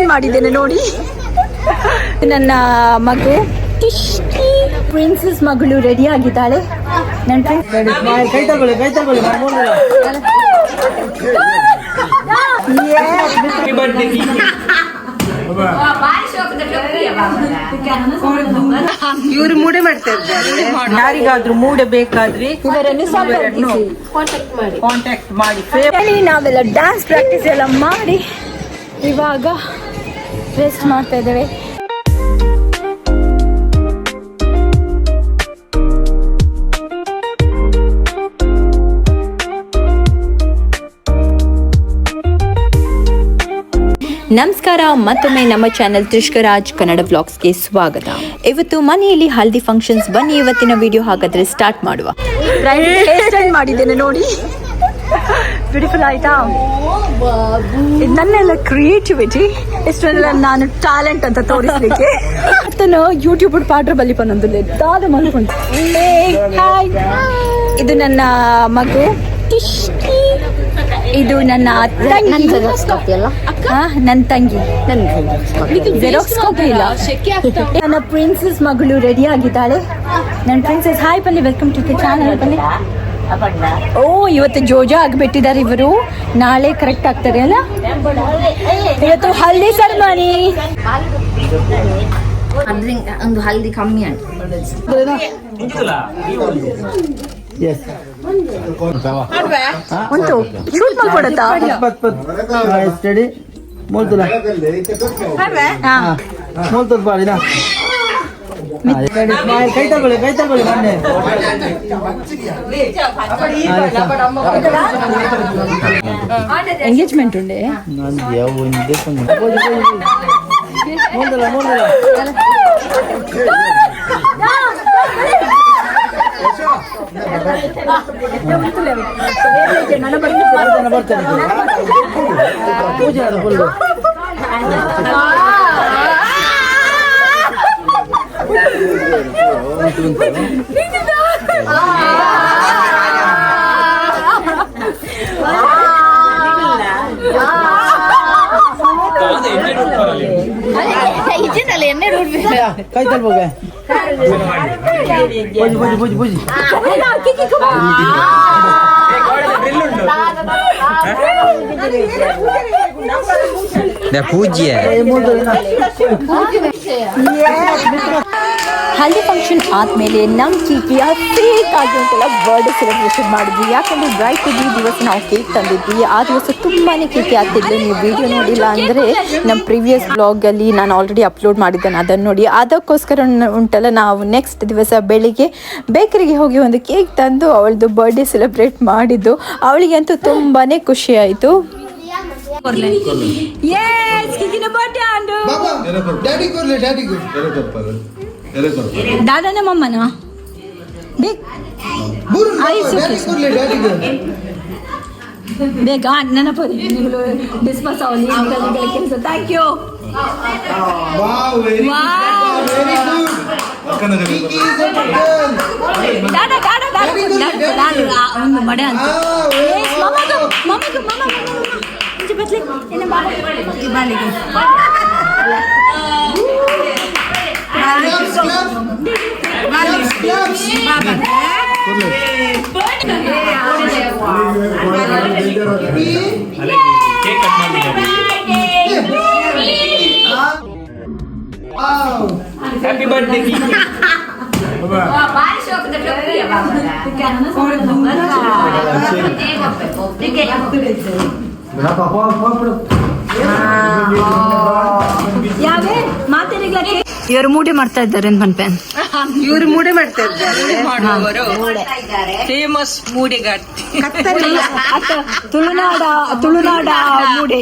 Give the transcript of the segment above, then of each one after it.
Tend ಮಾಡಿದ್ದೇನೆ ನೋಡಿ. ನನ್ನ ಮಗು ಪ್ರಿನ್ಸಸ್ ಮಗಳು ರೆಡಿ ಆಗಿದ್ದಾಳೆ. ನನ್ನ ಇವರು ಮೂಡೆ ಮಾಡ್ತಾ ಇದ್ದಾರೆ. ಯಾರಿಗಾದ್ರೂ ಮೂಡೆ ಬೇಕಾದ್ರೆ ಇವರನ್ನು ಕಾಂಟ್ಯಾಕ್ಟ್ ಮಾಡಿ. ನಾವೆಲ್ಲ ಡ್ಯಾನ್ಸ್ ಪ್ರಾಕ್ಟೀಸ್ ಎಲ್ಲ ಮಾಡಿ ಇವಾಗ ರೆಸ್ಟ್ ಮಾಡ್ತಾ ಇದ್ದೇವೆ. ನಮಸ್ಕಾರ, ಮತ್ತೊಮ್ಮೆ ನಮ್ಮ ಚಾನೆಲ್ ತ್ರಿಷ್ಕರಾಜ್ ಕನ್ನಡ ವ್ಲಾಗ್ಸ್ಗೆ ಸ್ವಾಗತ. ಇವತ್ತು ಮನೆಯಲ್ಲಿ ಹಲ್ದಿ ಫಂಕ್ಷನ್ಸ್. ಬನ್ನಿ ಇವತ್ತಿನ ವಿಡಿಯೋ ಹಾಗಾದ್ರೆ ಸ್ಟಾರ್ಟ್ ಮಾಡುವ. ಮಾಡಿದ್ದೇನೆ ನೋಡಿ, ಬ್ಯೂಟಿಫುಲ್ ಆಯ್ತಾ? ನನ್ನೆಲ್ಲ ಕ್ರಿಯೇಟಿವಿಟಿ, ಎಷ್ಟೆಲ್ಲ ನಾನು ಟ್ಯಾಲೆಂಟ್ ಅಂತ ತೋರಿಸ್ಲಿಕ್ಕೆ. ಅತನು ಯೂಟ್ಯೂಬ್ ಪಾಡ್ರ ಬಲ್ಲಿ ಪನ್ನೊಂದು ದಾದ ಮಲ್ಕೊಂಡು. ಇದು ನನ್ನ ಮಗು ಟಿಶ್ಕಿ, ಇದು ನನ್ನ ನನ್ನ ತಂಗಿ. ಜೆರಾಕ್ಸ್ ಕಾಪಿ ಇಲ್ಲ. ನನ್ನ ಪ್ರಿನ್ಸಸ್ ಮಗಳು ರೆಡಿ ಆಗಿದ್ದಾಳೆ. ನನ್ನ ಪ್ರಿನ್ಸಸ್, ಹಾಯ್ ಬನ್ನಿ, ವೆಲ್ಕಮ್ ಟು ದ ಚಾನಲ್ ಬನ್ನಿ. ಓ, ಇವತ್ತು ಜೋಜಾ ಆಗಿಬಿಟ್ಟಿದ್ದಾರೆ ಇವರು, ನಾಳೆ ಕರೆಕ್ಟ್ ಆಗ್ತಾರೆ ಅಲ್ಲ. ಇವತ್ತು ಹಲ್ದಿ ಸೆರೆಮನಿ. ಒಂದು ಹಲ್ದಿ ಕಮ್ಮಿ ಉಂಟು ಶೂಟ್ ಮಾಡ್ಕೊಡತ್ತಾ? ಎಂಗೇಜ್ಮೆಂಟ್ ಉಂಡೆ ಎಣ್ಣೆ ಕೈ ತಲ್ಬೋಗ ಪೂಜ್ಯ. ಹಲ್ದಿ ಫಂಕ್ಷನ್ ಆದ್ಮೇಲೆ ನಮ್ಮ ಕೀಕಿಯ ಫೇಕ್ ಆಗಿ ಅಂತೆಲ್ಲ ಬರ್ಡೇ ಸೆಲೆಬ್ರೇಷನ್ ಮಾಡಿದ್ವಿ. ಯಾಕಂದ್ರೆ ಬ್ರೈಟ್ ಈ ದಿವಸ ನಾವು ಕೇಕ್ ತಂದಿದ್ವಿ. ಆ ದಿವಸ ತುಂಬಾನೇ ಕೇಕ್ ಆಗ್ತಿದ್ಲು. ನೀವು ವಿಡಿಯೋ ನೋಡಿಲ್ಲ ಅಂದರೆ ನಮ್ಮ ಪ್ರೀವಿಯಸ್ ಬ್ಲಾಗಲ್ಲಿ ನಾನು ಆಲ್ರೆಡಿ ಅಪ್ಲೋಡ್ ಮಾಡಿದ್ದೇನೆ, ಅದನ್ನು ನೋಡಿ. ಅದಕ್ಕೋಸ್ಕರ ಉಂಟಲ್ಲ, ನಾವು ನೆಕ್ಸ್ಟ್ ದಿವಸ ಬೆಳಿಗ್ಗೆ ಬೇಕರಿಗೆ ಹೋಗಿ ಒಂದು ಕೇಕ್ ತಂದು ಅವಳದು ಬರ್ಡೇ ಸೆಲೆಬ್ರೇಟ್ ಮಾಡಿದ್ದು. ಅವಳಿಗೆ ಅಂತೂ ತುಂಬಾ ಖುಷಿ ಆಯಿತು. दादा मम्मा ಬೇಗ ನೆನಪು ಡಿಸ್ಪಸ್ ಆಗಲಿ ಕೆಲಸ. Thank you. ಒಂದು ಮಡೆ ಅಂತ ಬಾಲಿಗೆ ಹ್ಯಾಪಿ ಬರ್ತ್ಡೇ. ಯಾವೇ ಮಾತೇನಿಲ್ಲ. ಇವರು ಮೂಡೆ ಮಾಡ್ತಾ ಇದ್ದಾರೆ ಪನ್ಪೆನ್. ಇವರು ಮೂಡೆ ಮಾಡ್ತಾ ಇದ್ದಾರೆ. ಫೇಮಸ್ ಮೂಡೆಗಾರ್ ತುಳುನಾಡ ಮೂಡೆ.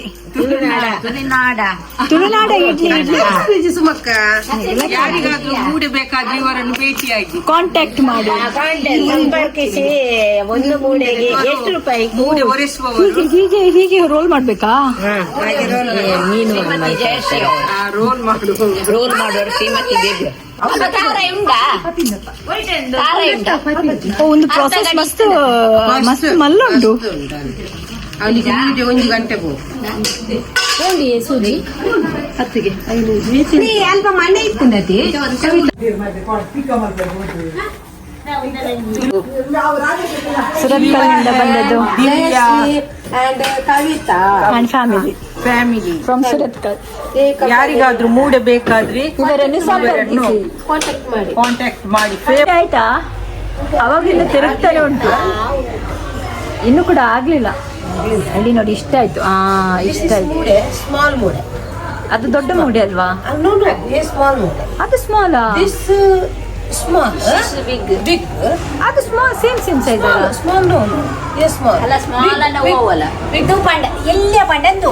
ತುಳುನಾಡ ಇಡ್ಲಿ ಸುಮಕ್ಕ. ಯಾರಿಗಾದ್ರೂ ಮೂಡೆ ಬೇಕಾದ್ರೆ ಇವರನ್ನು ಭೇಟಿಯಾಗಿ ಕಾಂಟ್ಯಾಕ್ಟ್ ಮಾಡಿ, ಸಂಪರ್ಕಿಸಿ. ಒಂದು ಮೂಡೆಗೆ ಎಷ್ಟು ರೂಪಾಯಿ? ಮೂಡೆ ಒರೆಸುವವರು ಹೀಗೆ ರೋಲ್ ಮಾಡ್ಬೇಕಾ? ರೋಲ್ ಮಾಡುವವರು ಶ್ರೀಮತಿ ದೇವಿ. ಒಂದು ಪ್ರಾಸೆಸ್ ಮಸ್ತ್ ಮಲ್ಲುಂಟು. ಅವನಿಗೆ ಒಂದು ಗಂಟೆ ಸೂಜಿ ಹತ್ತಿಗೆ 500 ಅಲ್ಪ ಮಣ್ಣೆ ಇತ್ತಂದತಿ ಸುರತ್ಕಲ್ನಿಂದ ಬಂದದ್ದು and Kavita and family from Surathkal. ಯಾರಿಗಾದ್ರೂ ಮೂಡೆ ಬೇಕಾದ್ರೆ ಇವರನ್ನು ಸಂಪರ್ಕಿಸಿ ಕಾಂಟ್ಯಾಕ್ಟ್ ಮಾಡಿ. ಆಯ್ತಾ? ಅವಾಗಿಂದ ತಿರುಗ್ತಾನೆ ಉಂಟು, ಇನ್ನು ಕೂಡ ಆಗ್ಲಿಲ್ಲ. ಅಲ್ಲಿ ನೋಡಿ ಇಷ್ಟ ಆಯ್ತು. ಇಷ್ಟ ಆಯ್ತು. ಸ್ಮಾಲ್ ಮೂಡೆ, ಅದು ದೊಡ್ಡ ಮೂಡೆ ಅಲ್ವಾ? ಸ್ಮಾಲ್ ಮೂಡೆ, ಅದು ಸ್ಮಾಲ್. ಸ್ಮಾಲ್ ಬಿಗ್ ಅದು ಸ್ಮಾಲ್, ಸೇಮ್ ಸೈಜ್ ಅಲ್ಲ? ಸ್ಮಾಲ್ ಸ್ಮಾಲ್ ಅಲ್ಲ ಸ್ಮಾಲ್ ಅನ್ನ ಓವಲ್ಲ ಇದು ಪಂಡ ಎಲ್ಲ ಪಂಡಂದು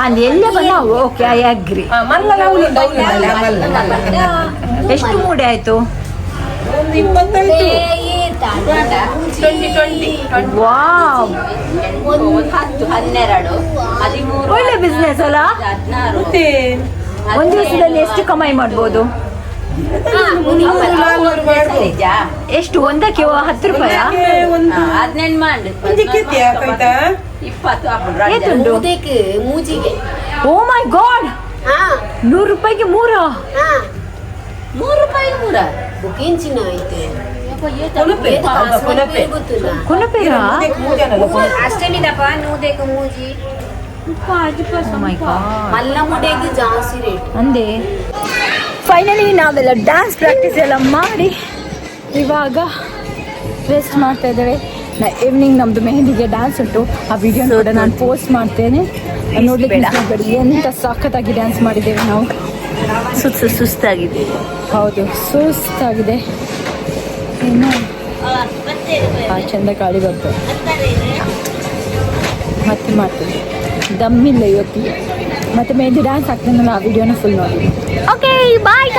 ಅಲ್ಲಿ ಎಲ್ಲ ಬಣ್ಣ. Okay, I agree. ಮಲ್ಲ ಎಷ್ಟು ಮೂಡೆ ಆಯ್ತು? ಒಂದು 25 ವಾವ್, 10 12 13 ಒಳ್ಳೆ ಬಿಸ್ನೆಸ್ ಅಲ್ಲ? 16 ಒಂದ್ ದಿವಸದಲ್ಲಿ ಎಷ್ಟು ಕಮಾಯಿ ಮಾಡ್ಬೋದು? ಎಷ್ಟು? ಒಂದಕ್ಕೆ 10 ರೂಪಾಯಿ? 18 ಮಾಡಿ 20 ಏತುಂಟು? ಮೂಜಿಗೆ ಓ ಮೈ ಗಾಡ್, 100 ರೂಪಾಯಿಗೆ 3? 3 ರೂಪಾಯಿ 3 ಬುಕಿಂಚಿನ ಐತೆ ಕುನಪೇರ? ಅಷ್ಟೇನಿದಪ್ಪ ನೂದೇಕ ಮೂಜಿ ಮಲ್ಲ ಮುಡೆಗೆ ಜಾಸ್ತಿ ರೇಟ್ ಅಂದೆ. ಫೈನಲಿ ನಾವೆಲ್ಲ ಡ್ಯಾನ್ಸ್ ಪ್ರಾಕ್ಟೀಸ್ ಎಲ್ಲ ಮಾಡಿ ಇವಾಗ ರೆಸ್ಟ್ ಮಾಡ್ತಾ ಇದ್ದೇವೆ. ಈವ್ನಿಂಗ್ ನಮ್ಮದು ಮೆಹಂದಿಗೆ ಡ್ಯಾನ್ಸ್ ಉಂಟು, ಆ ವಿಡಿಯೋ ಕೂಡ ನಾನು ಪೋಸ್ಟ್ ಮಾಡ್ತೇನೆ, ನೋಡ್ಲಿಕ್ಕೆ miss ಮಾಡ್ಬೇಡಿ. ಎಂತ ಸಖತ್ತಾಗಿ ಡ್ಯಾನ್ಸ್ ಮಾಡಿದ್ದೇವೆ ನಾವು. ಸುಸ್ತಾಗಿದೆ. ಹೌದು, ಸುಸ್ತಾಗಿದೆ. ಇನ್ನು ಚಂದ ಗಾಳಿ ಬರ್ತದೆ. ಮತ್ತೆ ಮಾಡ್ತೀನಿ, ದಮ್ಮಿಲ್ಲ ಇವತ್ತಿಗೆ. ಮತ್ತೆ ಮೆಹಂದಿ ಡ್ಯಾನ್ಸ್ ಆಗ್ತಾನಲ್ಲ, ಆ ವಿಡಿಯೋನ ಫುಲ್ ನೋಡಿ. ಓಕೆ, ಬಾಯ್.